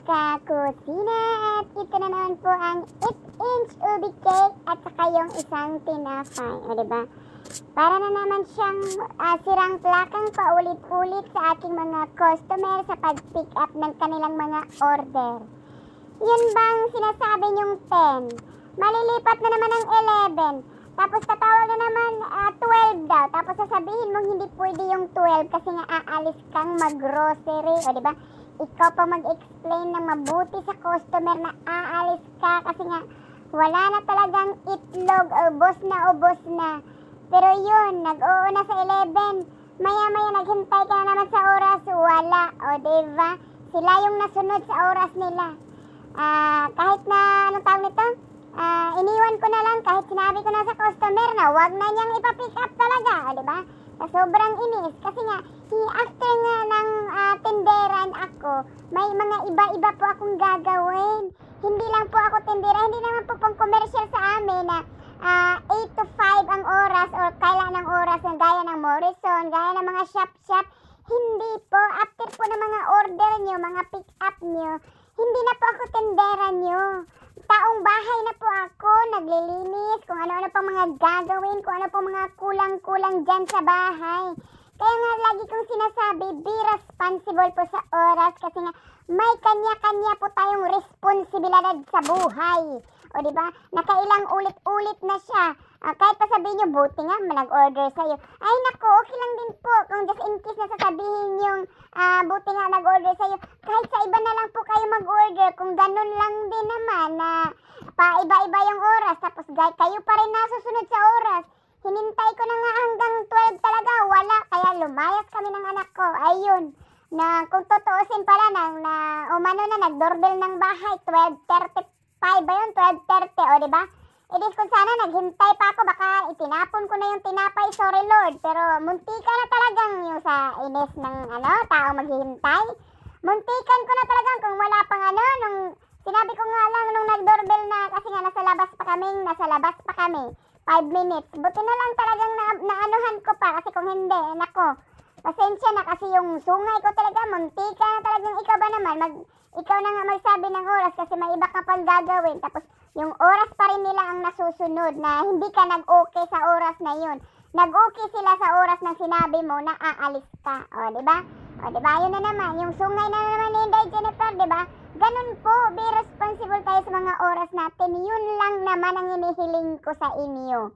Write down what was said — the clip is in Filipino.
kakusina at ito na naman po ang 8-inch ubi cake at saka yung isang tinapay. O diba? Para na naman siyang sirang plakang paulit-ulit sa aking mga customer sa pag-pick up ng kanilang mga order. Yun bang sinasabi niyong 10? Malilipat na naman ang 11. Tapos tatawag na naman 12 daw. Tapos sasabihin mong hindi pwede yung 12 kasi nga aalis kang mag-grocery. O diba? Ikaw pa mag-explain ng mabuti sa customer na aalis ka kasi nga wala na talagang itlog. Ubos na. Pero yun, nag-oo na sa 11. Maya-maya naghintay ka na naman sa oras. Wala. O diba? Sila yung nasunod sa oras nila. Kahit na, anong tawag nito? Iniwan ko na lang kahit sinabi ko na sa customer na wag na niyang ipa-pick up talaga, o diba? Sa sobrang inis kasi nga after nga ng tenderan ako, may mga iba-iba po akong gagawin. Hindi lang po ako tendera, hindi naman po pang commercial sa amin na 8 to 5 ang oras or kailan ang oras na gaya ng Morrison, gaya ng mga shop-shop. Hindi po, after po ng mga order nyo, mga pick up nyo, hindi na po ako tendera nyo. Taong bahay na po ako, naglilinis, kung ano-ano pang mga gagawin, kung ano pang mga kulang-kulang dyan sa bahay. Kaya nga lagi kong sinasabi, be responsible po sa oras kasi nga may kanya-kanya po tayong responsibilidad sa buhay. O diba, nakailang ulit-ulit na siya. Kahit pa sabihin nyo, buti nga, nag-order sa'yo. Ay naku, okay lang din po. Kung just in case na sasabihin yung buti nga nag-order sa'yo. Kahit sa iba na lang po kayo mag-order. Kung ganun lang din naman na pa-iba-iba yung oras. Tapos kayo pa rin nasusunod sa oras. Hinintay ko na nga hanggang 12 talaga. Wala. Kaya lumayas kami ng anak ko. Ayun. Na kung totoosin pala na umano na nag-doorbell ng bahay. 12:35 ba yun? 12:30. O diba? Edis kung sana naghintay pa ako, baka itinapon ko na yung tinapay, sorry Lord. Pero muntika na talagang yung sa inis ng tao maghihintay. Muntikan ko na talagang kung wala pang nung sinabi ko nga lang nung nag-doorbell na kasi nga nasa labas pa kami. 5 minutes. Buti na lang talagang naanuhan ko pa kasi kung hindi, nako. Pasensya na kasi yung sungay ko talaga, muntika na talagang ikaw ba naman, ikaw na nga magsabi ng oras kasi may iba ka pang gagawin. Tapos yung oras pa rin nila ang nasusunod na hindi ka nag-okay sa oras na yun. Nag-okay sila sa oras na sinabi mo na aalis ka. O, diba? O, diba? Yun na naman. Yung sungay na naman ni Inday Jennifer, diba? Ganun po. Be responsible tayo sa mga oras natin. Yun lang naman ang inihiling ko sa inyo.